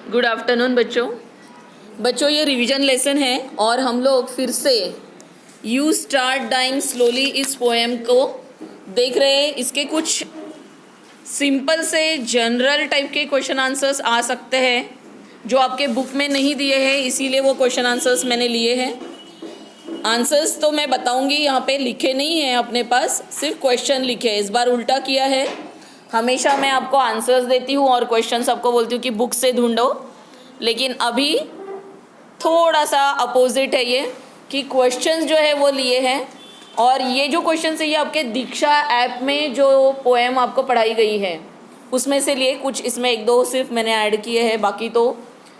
Good afternoon बच्चों ये revision lesson है और हम लोग फिर से यू स्टार्ट डाइंग स्लोली इस पोएम को देख रहे हैं। इसके कुछ सिंपल से जनरल टाइप के क्वेश्चन आंसर्स आ सकते हैं जो आपके बुक में नहीं दिए हैं, इसीलिए वो क्वेश्चन आंसर्स मैंने लिए हैं। आंसर्स तो मैं बताऊंगी, यहाँ पे लिखे नहीं हैं अपने पास, सिर्फ क्वेश्चन लिखे हैं। इस बार उल्टा किया है, हमेशा मैं आपको आंसर्स देती हूँ और क्वेश्चंस आपको बोलती हूँ कि बुक से ढूंढो, लेकिन अभी थोड़ा सा अपोजिट है ये कि क्वेश्चंस जो है वो लिए हैं। और ये जो क्वेश्चंस है ये आपके दीक्षा ऐप में जो पोएम आपको पढ़ाई गई है उसमें से लिए, कुछ इसमें एक दो सिर्फ मैंने ऐड किए हैं, बाकी तो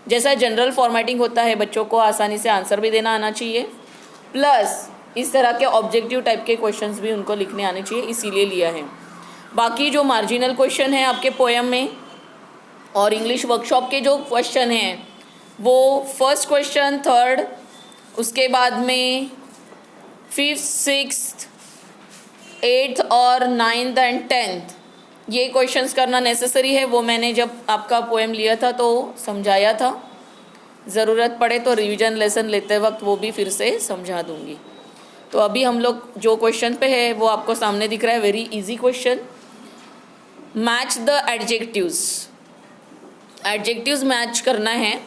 जैसा जनरल फॉर्मेटिंग होता है बच्चों को आसानी से आंसर भी देना आना चाहिए, प्लस इस तरह के ऑब्जेक्टिव टाइप के क्वेश्चंस भी उनको लिखने आने चाहिए, इसीलिए लिया है। बाकी जो मार्जिनल क्वेश्चन है आपके पोएम में और इंग्लिश वर्कशॉप के जो क्वेश्चन हैं वो फर्स्ट क्वेश्चन, थर्ड, उसके बाद में फिफ्थ, सिक्स्थ, एट्थ और नाइन्थ एंड टेंथ ये क्वेश्चंस करना नेसेसरी है। वो मैंने जब आपका पोएम लिया था तो समझाया था, ज़रूरत पड़े तो रिवीजन लेसन लेते वक्त वो भी फिर से समझा दूंगी। तो अभी हम लोग जो क्वेश्चन पे है वो आपको सामने दिख रहा है, very easy question. Match the adjectives, adjectives match करना है।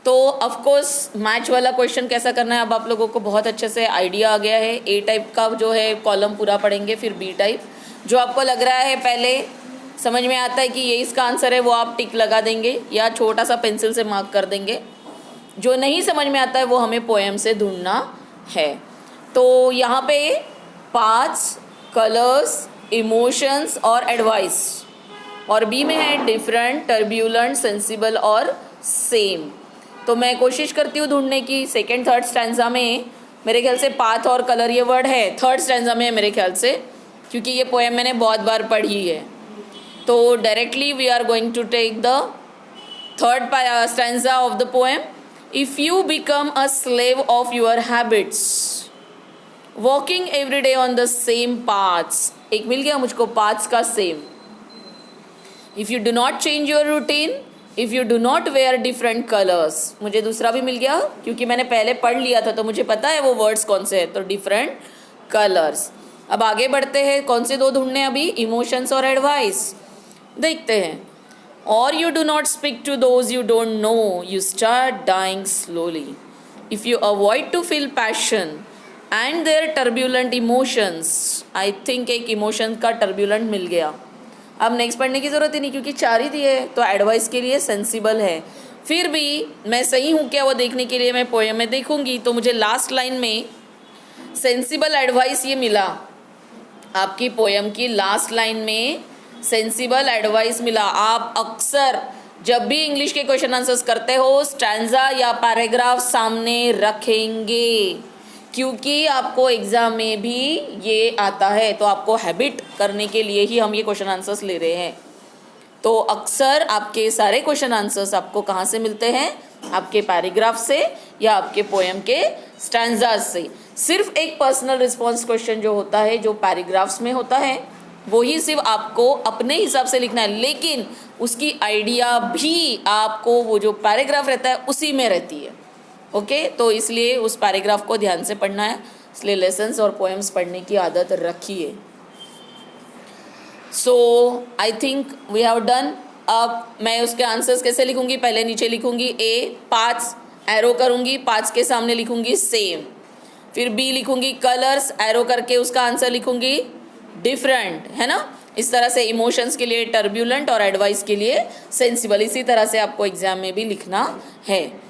तो ऑफ कोर्स मैच वाला क्वेश्चन कैसा करना है अब आप लोगों को बहुत अच्छे से आइडिया आ गया है। ए टाइप का जो है कॉलम पूरा पढ़ेंगे, फिर बी टाइप जो आपको लग रहा है पहले समझ में आता है कि ये इसका आंसर है वो आप टिक लगा देंगे या छोटा सा पेंसिल से मार्क कर देंगे। जो नहीं समझ में आता है वो हमें पोएम से ढूंढना है। तो यहाँ पे पाथ्स, कलर्स, इमोशंस और एडवाइस, और बी में है डिफरेंट, टर्ब्यूलेंट, सेंसिबल और सेम। तो मैं कोशिश करती हूँ ढूंढने की। सेकेंड थर्ड स्टैंजा में मेरे ख्याल से पाथ और कलर ये वर्ड है, थर्ड स्टैंजा में है मेरे ख्याल से, क्योंकि ये पोएम मैंने बहुत बार पढ़ी है। तो directly we are going to take the third stanza of the poem. If you become a slave of your habits, walking every day on the same paths, एक मिल गया मुझको पाथ्स का same. If you do not change your routine, if you do not wear different colours, मुझे दूसरा भी मिल गया क्योंकि मैंने पहले पढ़ लिया था तो मुझे पता है वो वर्ड्स कौन से हैं, तो डिफरेंट कलर्स। अब आगे बढ़ते हैं, कौन से दो ढूंढने अभी, इमोशंस और एडवाइस। देखते हैं। और you do not speak to those you don't know, you start dying slowly. If you avoid to feel passion and their turbulent emotions, I think एक इमोशन का टर्ब्यूलेंट मिल गया। अब नेक्स्ट पढ़ने की ज़रूरत ही नहीं क्योंकि चार ही दिए, तो एडवाइस के लिए सेंसिबल है। फिर भी मैं सही हूँ क्या वो देखने के लिए मैं पोएम में देखूँगी, तो मुझे लास्ट लाइन में सेंसिबल एडवाइस ये मिला। आपकी पोएम की लास्ट लाइन में सेंसिबल एडवाइस मिला। आप अक्सर जब भी इंग्लिश के क्वेश्चन आंसर्स करते हो स्टैंजा या पैराग्राफ सामने रखेंगे, क्योंकि आपको एग्ज़ाम में भी ये आता है, तो आपको हैबिट करने के लिए ही हम ये क्वेश्चन आंसर्स ले रहे हैं। तो अक्सर आपके सारे क्वेश्चन आंसर्स आपको कहाँ से मिलते हैं, आपके पैराग्राफ से या आपके पोएम के स्टैंजाज से। सिर्फ एक पर्सनल रिस्पॉन्स क्वेश्चन जो होता है, जो पैराग्राफ्स में होता है, वही सिर्फ आपको अपने हिसाब से लिखना है, लेकिन उसकी आइडिया भी आपको वो जो पैराग्राफ रहता है उसी में रहती है। ओके तो इसलिए उस पैराग्राफ को ध्यान से पढ़ना है, इसलिए लेसन्स और पोएम्स पढ़ने की आदत रखिए। So I think we have done. अब मैं उसके आंसर्स कैसे लिखूंगी, पहले नीचे लिखूंगी ए, पाथ्स, एरो करूंगी, पाथ्स के सामने लिखूंगी सेम। फिर बी लिखूंगी कलर्स, एरो करके उसका आंसर लिखूंगी डिफरेंट, है ना। इस तरह से इमोशंस के लिए टर्ब्यूलेंट और एडवाइस के लिए सेंसिबल। इसी तरह से आपको एग्जाम में भी लिखना है।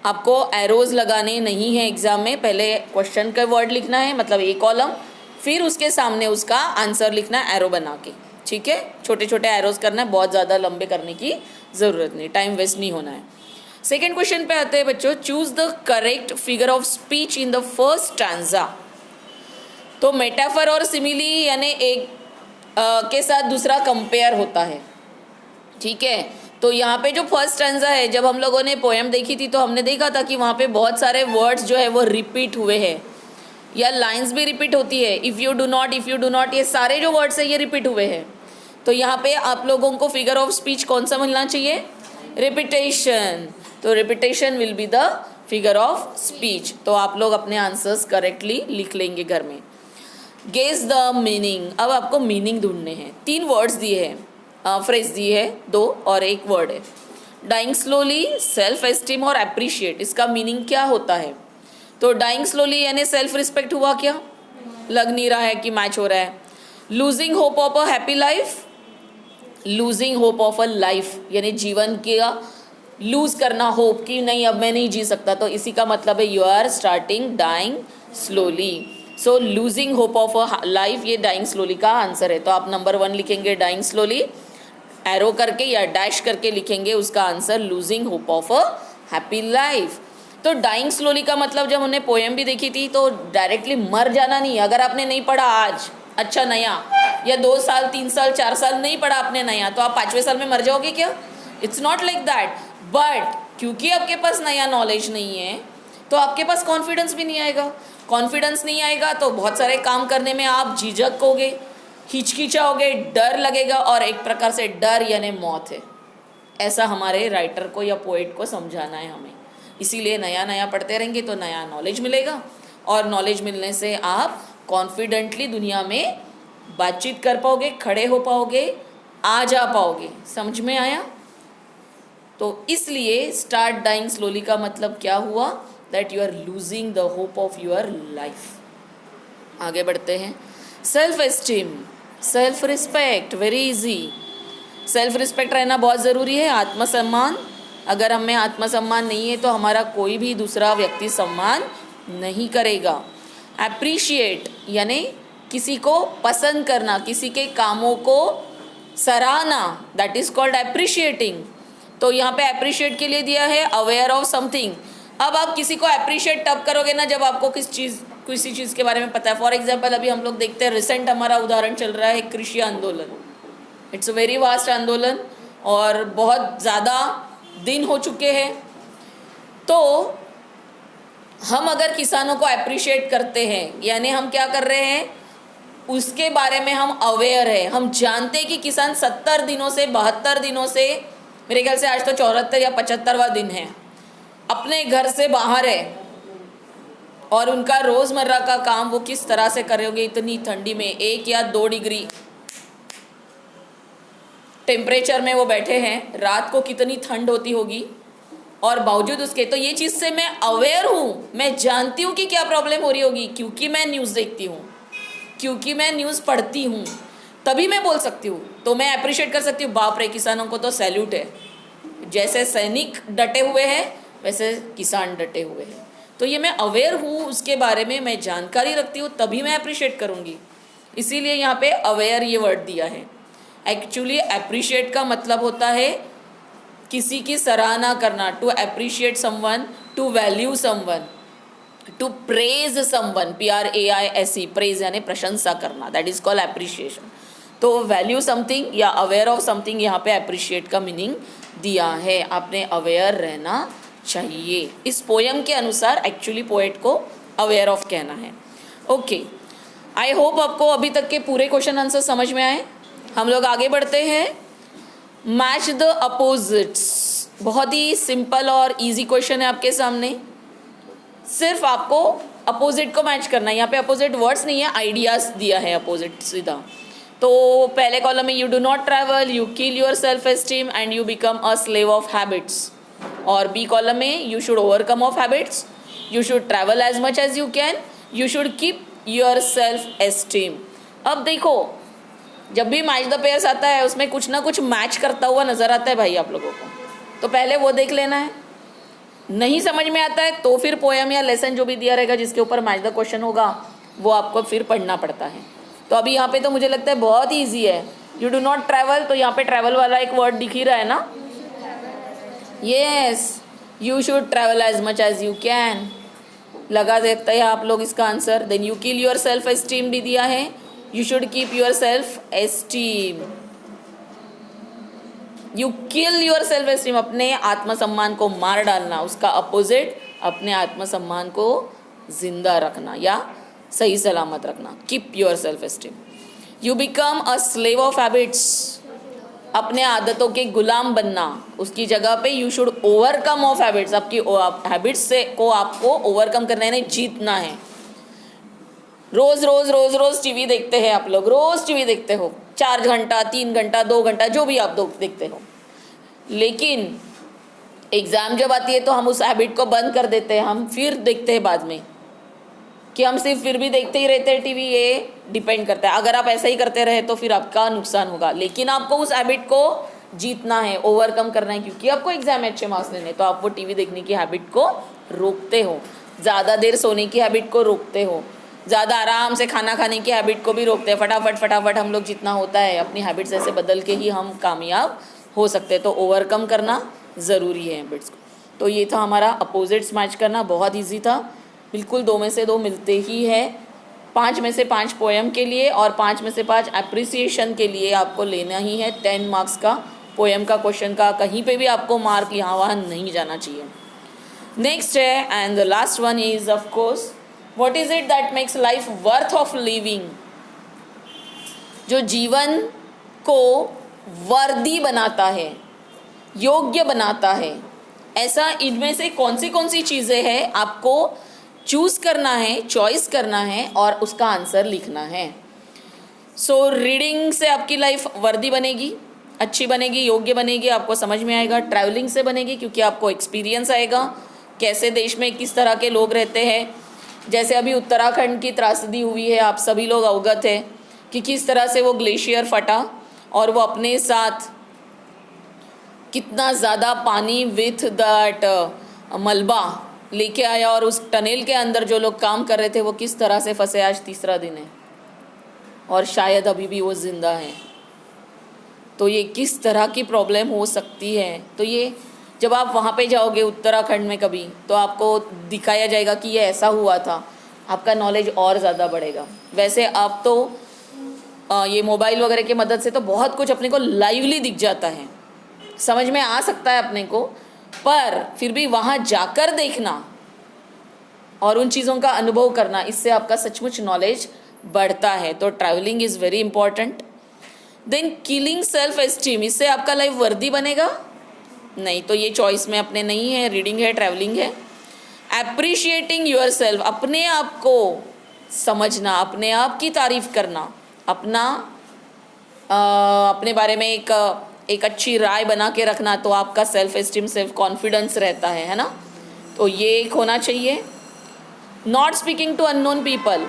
आपको एरोज लगाने नहीं है एग्जाम में, पहले क्वेश्चन का वर्ड लिखना है, मतलब ए कॉलम, फिर उसके सामने उसका आंसर लिखना है एरो बना के, ठीक है। छोटे छोटे एरोज करना है, बहुत ज़्यादा लंबे करने की ज़रूरत नहीं, टाइम वेस्ट नहीं होना है। सेकेंड क्वेश्चन पे आते हैं बच्चों। Choose the correct figure of speech in the first stanza. तो मेटाफर और सिमिली यानी एक के साथ दूसरा कंपेयर होता है, ठीक है। तो यहाँ पे जो फर्स्ट स्टैंजा है, जब हम लोगों ने पोएम देखी थी तो हमने देखा था कि वहाँ पे बहुत सारे वर्ड्स जो है वो रिपीट हुए हैं या लाइंस भी रिपीट होती है। इफ़ यू डू नॉट, ये सारे जो वर्ड्स है ये रिपीट हुए हैं। तो यहाँ पे आप लोगों को फिगर ऑफ स्पीच कौन सा मिलना चाहिए, रिपीटेशन, तो repetition will be the figure of speech. तो आप लोग अपने आंसर्स करेक्टली लिख लेंगे घर में। गेस द मीनिंग, अब आपको मीनिंग ढूंढने हैं। 3 वर्ड्स दिए हैं, फ्रेज दी है 2 और 1 वर्ड है। डाइंग स्लोली, सेल्फ एस्टीम और अप्रिशिएट, इसका मीनिंग क्या होता है? तो डाइंग स्लोली यानी सेल्फ रिस्पेक्ट हुआ क्या? लग नहीं रहा है कि मैच हो रहा है। Losing hope of a happy life, losing hope of a life यानी जीवन का लूज करना होप कि नहीं अब मैं नहीं जी सकता, तो इसी का मतलब है you are starting dying slowly. So losing hope of a life, ये डाइंग स्लोली का आंसर है। तो आप नंबर 1 लिखेंगे डाइंग स्लोली, एरो करके या डैश करके लिखेंगे उसका answer losing hope of a happy life. तो डाइंग स्लोली का मतलब जब हमने पोएम भी देखी थी तो डायरेक्टली मर जाना नहीं। अगर आपने नहीं पढ़ा आज अच्छा नया, या 2 साल 3 साल 4 साल नहीं पढ़ा आपने नया, तो आप 5वें साल में मर जाओगे क्या? It's not like that. But क्योंकि आपके पास नया नॉलेज नहीं है तो आपके पास कॉन्फिडेंस भी नहीं आएगा। कॉन्फिडेंस नहीं आएगा तो बहुत सारे काम करने में आप झिझकोगे, हिचकिचाओगे, डर लगेगा, और एक प्रकार से डर यानी मौत है। ऐसा हमारे राइटर को या पोएट को समझाना है हमें। इसीलिए नया नया पढ़ते रहेंगे तो नया नॉलेज मिलेगा, और नॉलेज मिलने से आप कॉन्फिडेंटली दुनिया में बातचीत कर पाओगे, खड़े हो पाओगे, आ जा पाओगे। समझ में आया? तो इसलिए स्टार्ट डाइंग स्लोली का मतलब क्या हुआ? That you are losing the hope of your life. आगे बढ़ते हैं। Self esteem, self respect, very easy. Self respect रहना बहुत ज़रूरी है। आत्मसम्मान, अगर हमें आत्मसम्मान नहीं है तो हमारा कोई भी दूसरा व्यक्ति सम्मान नहीं करेगा। एप्रिशिएट यानी किसी को पसंद करना, किसी के कामों को सराहना, दैट इज़ कॉल्ड एप्रिशिएटिंग। तो यहाँ पे अप्रिशिएट के लिए दिया है अवेयर ऑफ समथिंग। अब आप किसी को अप्रिशिएट तब करोगे ना जब आपको किसी चीज़ के बारे में पता है। फॉर एग्जांपल अभी हम लोग देखते हैं, रिसेंट हमारा उदाहरण चल रहा है कृषि आंदोलन। इट्स अ वेरी वास्ट आंदोलन और बहुत ज़्यादा दिन हो चुके हैं। तो हम अगर किसानों को अप्रिशिएट करते हैं यानी हम क्या कर रहे हैं, उसके बारे में हम अवेयर है। हम जानते हैं कि किसान 70 दिनों से 72 दिनों से, मेरे ख्याल से आज तो 74 या 75वां दिन है, अपने घर से बाहर है और उनका रोज़मर्रा का काम वो किस तरह से करेंगे। इतनी ठंडी में 1 या 2 डिग्री टेम्परेचर में वो बैठे हैं, रात को कितनी ठंड होती होगी, और बावजूद उसके, तो ये चीज़ से मैं अवेयर हूँ, मैं जानती हूँ कि क्या प्रॉब्लम हो रही होगी, क्योंकि मैं न्यूज़ देखती हूँ, क्योंकि मैं न्यूज़ पढ़ती हूँ, तभी मैं बोल सकती हूँ। तो मैं अप्रिशिएट कर सकती हूँ, बाप रे किसानों को तो सैल्यूट है। जैसे सैनिक डटे हुए हैं वैसे किसान डटे हुए हैं। तो ये मैं अवेयर हूँ, उसके बारे में मैं जानकारी रखती हूँ, तभी मैं अप्रिशिएट करूँगी। इसीलिए यहाँ पे अवेयर ये वर्ड दिया है। एक्चुअली अप्रिशिएट का मतलब होता है किसी की सराहना करना, to appreciate someone, to value someone, to praise someone, PRAISE, praise यानी प्रशंसा करना, दैट इज कॉल्ड अप्रिशिएशन। तो वैल्यू समथिंग या अवेयर ऑफ समथिंग, यहाँ पे अप्रिशिएट का मीनिंग दिया है। आपने अवेयर रहना चाहिए। इस पोयम के अनुसार एक्चुअली पोएट को अवेयर ऑफ कहना है। ओके, आई होप आपको अभी तक के पूरे क्वेश्चन आंसर समझ में आए। हम लोग आगे बढ़ते हैं। मैच द अपोजिट्स, बहुत ही सिंपल और इजी क्वेश्चन है आपके सामने। सिर्फ आपको अपोजिट को मैच करना है। यहाँ पे अपोजिट वर्ड्स नहीं है, आइडियाज़ दिया है अपोजिट सीधा। तो पहले कॉलम में you do not travel, you kill your self esteem and you become a slave of habits. और बी कॉलम में you should overcome of habits, you should travel as much as you can, you should keep your self esteem. अब देखो, जब भी match the pairs आता है उसमें कुछ ना कुछ मैच करता हुआ नज़र आता है भाई आप लोगों को, तो पहले वो देख लेना है। नहीं समझ में आता है तो फिर पोएम या लेसन जो भी दिया रहेगा जिसके ऊपर मैच द क्वेश्चन होगा वो आपको फिर पढ़ना पड़ता है। तो अभी यहाँ पे तो मुझे लगता है बहुत ही ईजी है। यू डू नॉट ट्रैवल, तो यहाँ पे ट्रैवल वाला एक वर्ड दिख ही रहा है ना। Yes, you should travel as much as you can, लगा देते हैं आप लोग इसका answer. Then you kill your self esteem भी दिया है, you should keep your self esteem. You kill your self esteem, अपने आत्मसम्मान को मार डालना, उसका अपोजिट अपने आत्मसम्मान को जिंदा रखना या सही सलामत रखना, keep your self esteem. You become a slave of habits, अपने आदतों के गुलाम बनना, उसकी जगह पे you should overcome of habits, आपकी हैबिट्स से को आपको ओवरकम करना है, नहीं जीतना है। रोज रोज रोज रोज टीवी देखते हैं आप लोग, रोज टीवी देखते हो 4 घंटा 3 घंटा 2 घंटा जो भी आप देखते हो, लेकिन एग्ज़ाम जब आती है तो हम उस हैबिट को बंद कर देते हैं, हम फिर देखते हैं बाद में कि हम सिर्फ फिर भी देखते ही रहते हैं टीवी। ये डिपेंड करता है, अगर आप ऐसा ही करते रहे तो फिर आपका नुकसान होगा, लेकिन आपको उस हैबिट को जीतना है, ओवरकम करना है, क्योंकि आपको एग्जाम में अच्छे मार्क्स लेने, तो आप वो टीवी देखने की हैबिट को रोकते हो, ज़्यादा देर सोने की हैबिट को रोकते हो, ज़्यादा आराम से खाना खाने की हैबिट को भी रोकते हैं। फटाफट फटाफट हम लोग जितना होता है अपनी हैबिट्स ऐसे बदल के ही हम कामयाब हो सकते हैं, तो ओवरकम करना ज़रूरी है हैबिट्स को। तो ये था हमारा अपोजिट्स मैच करना, बहुत ईजी था, बिल्कुल 2 में से 2 मिलते ही है। 5 में से 5 पोएम के लिए और 5 में से 5 अप्रिसिएशन के लिए आपको लेना ही है 10 मार्क्स का। पोएम का क्वेश्चन का कहीं पे भी आपको मार्क यहाँ वहाँ नहीं जाना चाहिए। नेक्स्ट है and the last one is of course, what is it that makes life worth of living. जो जीवन को वर्दी बनाता है, योग्य बनाता है, ऐसा इनमें से कौन सी चीज़ें हैं आपको चूज़ करना है, चॉइस करना है और उसका आंसर लिखना है। सो रीडिंग से आपकी लाइफ वर्दी बनेगी, अच्छी बनेगी, योग्य बनेगी, आपको समझ में आएगा। ट्रैवलिंग से बनेगी क्योंकि आपको एक्सपीरियंस आएगा कैसे देश में किस तरह के लोग रहते हैं। जैसे अभी उत्तराखंड की त्रासदी हुई है, आप सभी लोग अवगत है कि किस तरह से वो ग्लेशियर फटा और वो अपने साथ कितना ज़्यादा पानी विथ दैट मलबा लेके आया, और उस टनल के अंदर जो लोग काम कर रहे थे वो किस तरह से फंसे। आज तीसरा दिन है और शायद अभी भी वो ज़िंदा है। तो ये किस तरह की प्रॉब्लम हो सकती है। तो ये जब आप वहाँ पे जाओगे उत्तराखंड में कभी, तो आपको दिखाया जाएगा कि ये ऐसा हुआ था, आपका नॉलेज और ज़्यादा बढ़ेगा। वैसे आप तो ये मोबाइल वगैरह की मदद से तो बहुत कुछ अपने को लाइवली दिख जाता है, समझ में आ सकता है अपने को, पर फिर भी वहाँ जाकर देखना और उन चीज़ों का अनुभव करना, इससे आपका सचमुच नॉलेज बढ़ता है। तो travelling is very important. Then killing self esteem, इससे आपका लाइफ वर्दी बनेगा नहीं, तो ये चॉइस में अपने नहीं है, रीडिंग है, ट्रैवलिंग है। एप्रिशिएटिंग योर सेल्फ, अपने आप को समझना, अपने आप की तारीफ करना, अपने बारे में एक अच्छी राय बना के रखना, तो आपका सेल्फ एस्टीम, सेल्फ कॉन्फिडेंस रहता है ना। तो ये एक होना चाहिए। Not speaking to unknown people,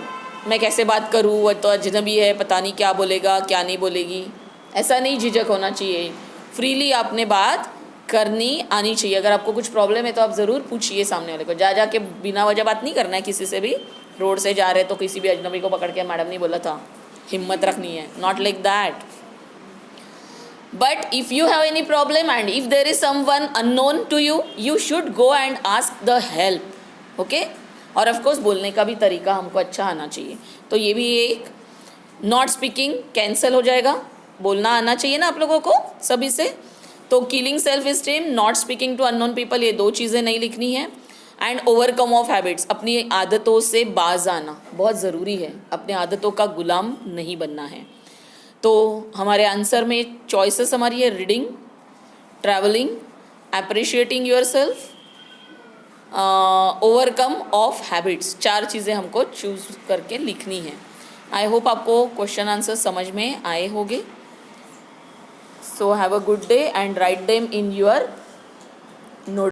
मैं कैसे बात करूँ, वो तो अजनबी है, पता नहीं क्या बोलेगा क्या नहीं बोलेगी, ऐसा नहीं झिझक होना चाहिए। फ्रीली आपने बात करनी आनी चाहिए। अगर आपको कुछ प्रॉब्लम है तो आप ज़रूर पूछिए सामने वाले को, जा के बिना वजह बात नहीं करना है किसी से भी। रोड से जा रहे तो किसी भी अजनबी को पकड़ के मैडम नहीं बोला था, हिम्मत रखनी है, not like that. But if you have any problem and if there is someone unknown to you, you should go and ask the help, okay? और ऑफ कोर्स बोलने का भी तरीका हमको अच्छा आना चाहिए। तो ये भी एक नॉट स्पीकिंग कैंसिल हो जाएगा, बोलना आना चाहिए ना आप लोगों को सभी से। तो killing self esteem, not speaking to unknown people, ये 2 चीज़ें नहीं लिखनी है। एंड ओवरकम ऑफ हैबिट्स, अपनी आदतों से बाज आना बहुत ज़रूरी है, अपने आदतों का गुलाम नहीं बनना है। तो हमारे आंसर में चॉइसेस हमारी है reading, travelling, appreciating your self, overcome of habits. 4 चीज़ें हमको चूज़ करके लिखनी है। आई होप आपको क्वेश्चन आंसर समझ में आए होंगे। So have a good day and write them in your note.